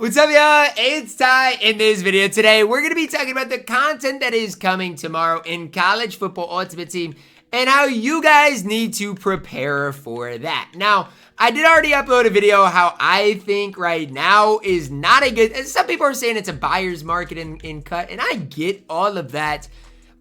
What's up, y'all? It's Ty. In this video today, we're going to be talking about the content that is coming tomorrow in College Football Ultimate Team and how you guys need to prepare for that. Now, I did already upload a video how I think right now is not a good... Some people are saying it's a buyer's market in cut, and I get all of that.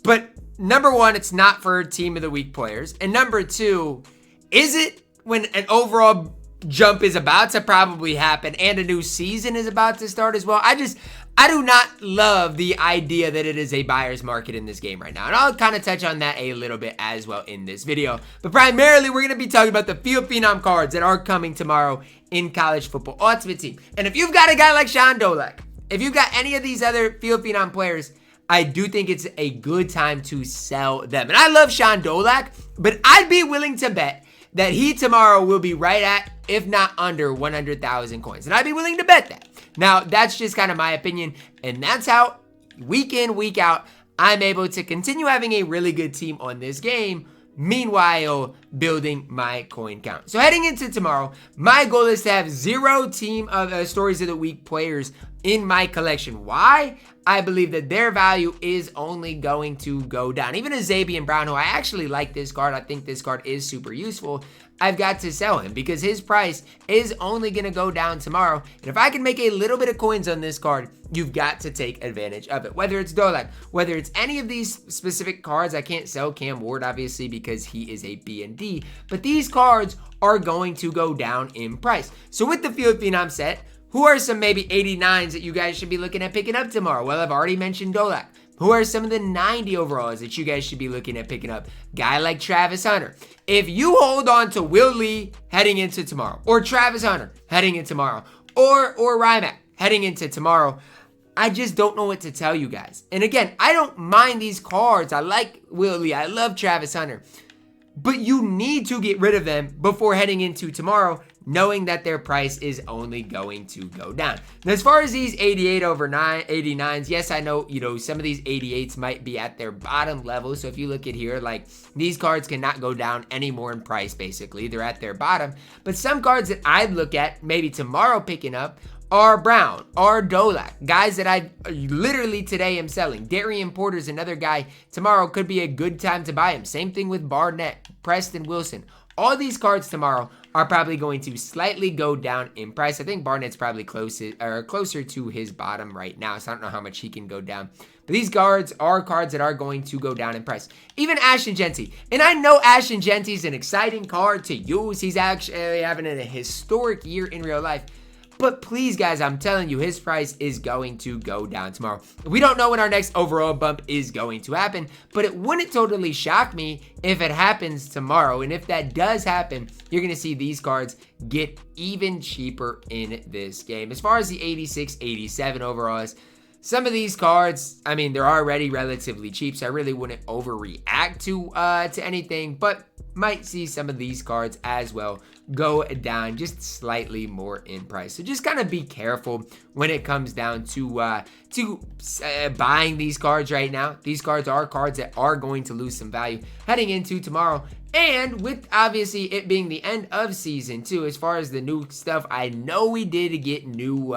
But number one, it's not for Team of the Week players. And number two, is it when an overall jump is about to probably happen and a new season is about to start as well? I do not love the idea that it is a buyer's market in this game right now. And I'll kind of touch on that a little bit as well in this video. But primarily, we're going to be talking about the Field Phenom cards that are coming tomorrow in College Football Ultimate Team. And if you've got a guy like SOTW, if you've got any of these other Field Phenom players, I do think it's a good time to sell them. And I love SOTW, but I'd be willing to bet that he tomorrow will be right at, if not under, 100,000 coins. And I'd be willing to bet that. Now, that's just kind of my opinion, and that's how, week in, week out, I'm able to continue having a really good team on this game, meanwhile building my coin count. So heading into tomorrow, my goal is to have 0 team of Stories of the Week players in my collection. Why? I believe that their value is only going to go down. Even a Zabian Brown, who I actually like this card, I think this card is super useful, I've got to sell him because his price is only going to go down tomorrow. And if I can make a little bit of coins on this card, you've got to take advantage of it. Whether it's Dolak, whether it's any of these specific cards, I can't sell Cam Ward, obviously, because he is a B&D. But these cards are going to go down in price. So with the Field Phenom set, who are some maybe 89s that you guys should be looking at picking up tomorrow? Well, I've already mentioned Dolak. Who are some of the 90 overalls that you guys should be looking at picking up? Guy like Travis Hunter. If you hold on to Will Lee heading into tomorrow, or Travis Hunter heading into tomorrow, or Rymac heading into tomorrow, I just don't know what to tell you guys. And again, I don't mind these cards. I like Will Lee. I love Travis Hunter. But you need to get rid of them before heading into tomorrow, knowing that their price is only going to go down. Now, as far as these 88 over 89s, yes, I know, some of these 88s might be at their bottom level. So if you look at here, like, these cards cannot go down anymore in price, basically. They're at their bottom. But some cards that I'd look at maybe tomorrow picking up are Brown, are Dolak, guys that I literally today am selling. Darian Porter's another guy. Tomorrow could be a good time to buy him. Same thing with Barnett, Preston Wilson. All these cards tomorrow are probably going to slightly go down in price. I think Barnett's probably closer to his bottom right now, so I don't know how much he can go down. But these cards are cards that are going to go down in price. Even Ashton Genty. And I know Ashton Genty's an exciting card to use. He's actually having a historic year in real life. But please, guys, I'm telling you, his price is going to go down tomorrow. We don't know when our next overall bump is going to happen, but it wouldn't totally shock me if it happens tomorrow. And if that does happen, you're going to see these cards get even cheaper in this game. As far as the 86, 87 overalls, some of these cards, I mean, they're already relatively cheap, so I really wouldn't overreact to anything, but might see some of these cards as well go down just slightly more in price. So just kind of be careful when it comes down to buying these cards right now. These cards are cards that are going to lose some value heading into tomorrow. And with obviously it being the end of season 2, as far as the new stuff, I know we did get new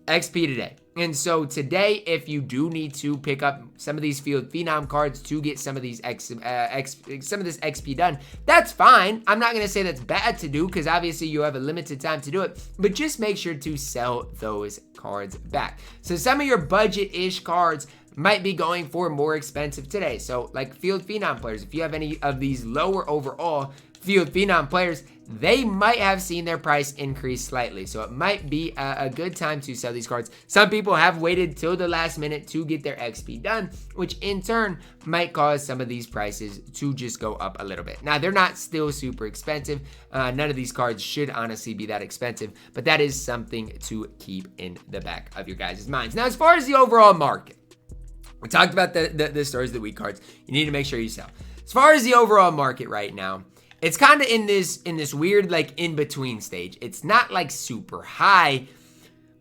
XP today. And so today, if you do need to pick up some of these Field Phenom cards to get some of these some of this XP done, that's fine. I'm not going to say that's bad to do because obviously you have a limited time to do it, but just make sure to sell those cards back. So some of your budget-ish cards might be going for more expensive today. So like Field Phenom players, if you have any of these lower overall Field Phenom players, they might have seen their price increase slightly. So it might be a good time to sell these cards. Some people have waited till the last minute to get their XP done, which in turn might cause some of these prices to just go up a little bit. Now, they're not still super expensive. None of these cards should honestly be that expensive, but that is something to keep in the back of your guys' minds. Now, as far as the overall market, we talked about the Stories of the Week cards. You need to make sure you sell. As far as the overall market right now, it's kind of in this weird like in-between stage. It's not like super high,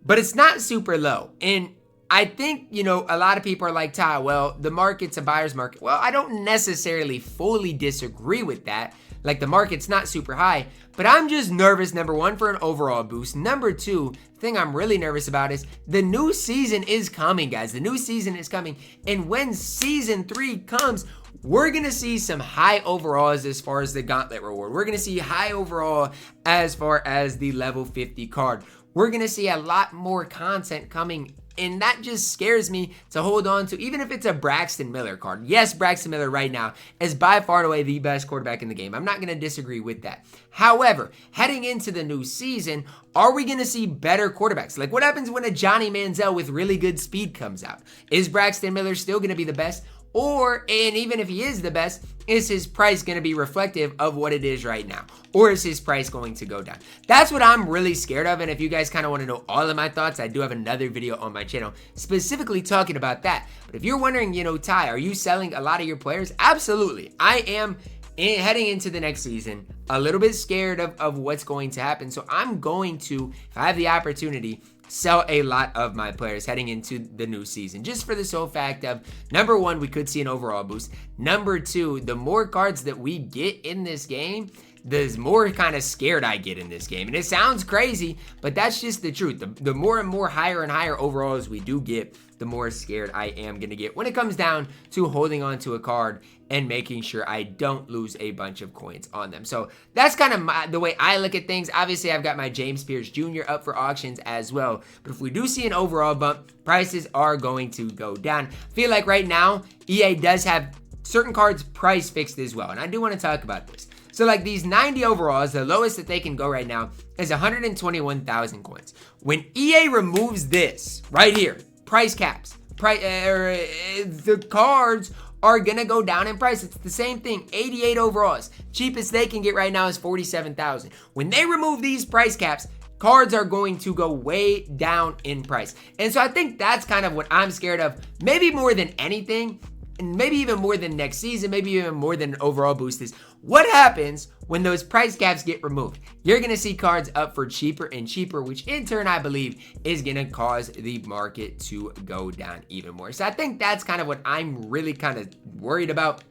but it's not super low. And I think, a lot of people are like, Ty, well, the market's a buyer's market. Well, I don't necessarily fully disagree with that Like, the market's not super high, but I'm just nervous, number one, for an overall boost. Number two, the thing I'm really nervous about is the new season is coming, guys. The new season is coming, and when season 3 comes, we're going to see some high overalls as far as the gauntlet reward. We're going to see high overall as far as the level 50 card. We're going to see a lot more content coming, and that just scares me to hold on to, even if it's a Braxton Miller card. Yes, Braxton Miller right now is by far and away the best quarterback in the game. I'm not going to disagree with that. However, heading into the new season, are we going to see better quarterbacks? Like, what happens when a Johnny Manziel with really good speed comes out? Is Braxton Miller still going to be the best? Or, and even if he is the best, is his price going to be reflective of what it is right now? Or is his price going to go down? That's what I'm really scared of. And if you guys kind of want to know all of my thoughts, I do have another video on my channel specifically talking about that. But if you're wondering, you know, Ty, are you selling a lot of your players? Absolutely. I am heading into the next season a little bit scared of what's going to happen. So I'm going to, if I have the opportunity, sell a lot of my players heading into the new season, just for the sole fact of, number one, we could see an overall boost. Number two, the more cards that we get in this game, the more kind of scared I get in this game. And it sounds crazy, but that's just the truth. The more and more higher and higher overalls we do get, the more scared I am going to get when it comes down to holding on to a card and making sure I don't lose a bunch of coins on them. So that's kind of the way I look at things. Obviously, I've got my James Pierce Jr. up for auctions as well. But if we do see an overall bump, prices are going to go down. I feel like right now, EA does have certain cards price fixed as well. And I do want to talk about this. So like these 90 overalls, the lowest that they can go right now is 121,000 coins. When EA removes this right here, price caps, the cards are gonna go down in price. It's the same thing. 88 overalls, cheapest they can get right now is 47,000. When they remove these price caps, cards are going to go way down in price. And so I think that's kind of what I'm scared of, maybe more than anything, and maybe even more than next season, maybe even more than an overall boost, is what happens when those price caps get removed. You're going to see cards up for cheaper and cheaper, which in turn, I believe, is going to cause the market to go down even more. So I think that's kind of what I'm really kind of worried about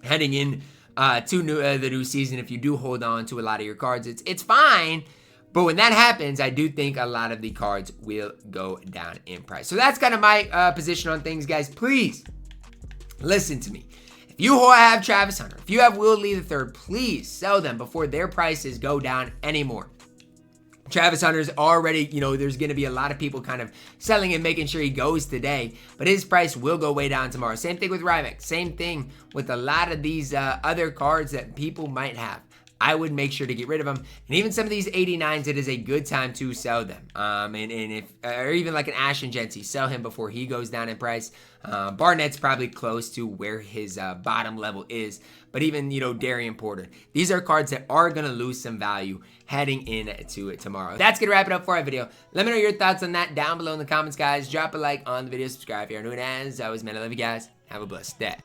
heading in to the new season. If you do hold on to a lot of your cards, it's fine. But when that happens, I do think a lot of the cards will go down in price. So that's kind of my position on things, guys. Please listen to me. If you have Travis Hunter, if you have Will Lee III, please sell them before their prices go down anymore. Travis Hunter's already, there's going to be a lot of people kind of selling and making sure he goes today, but his price will go way down tomorrow. Same thing with Ryback. Same thing with a lot of these other cards that people might have. I would make sure to get rid of them. And even some of these 89s, it is a good time to sell them. Or even like an Ashton Genty, sell him before he goes down in price. Barnett's probably close to where his bottom level is. But even, Darian Porter. These are cards that are going to lose some value heading into it tomorrow. That's going to wrap it up for our video. Let me know your thoughts on that down below in the comments, guys. Drop a like on the video. Subscribe if you're new. And as always, man, I love you guys. Have a blessed day.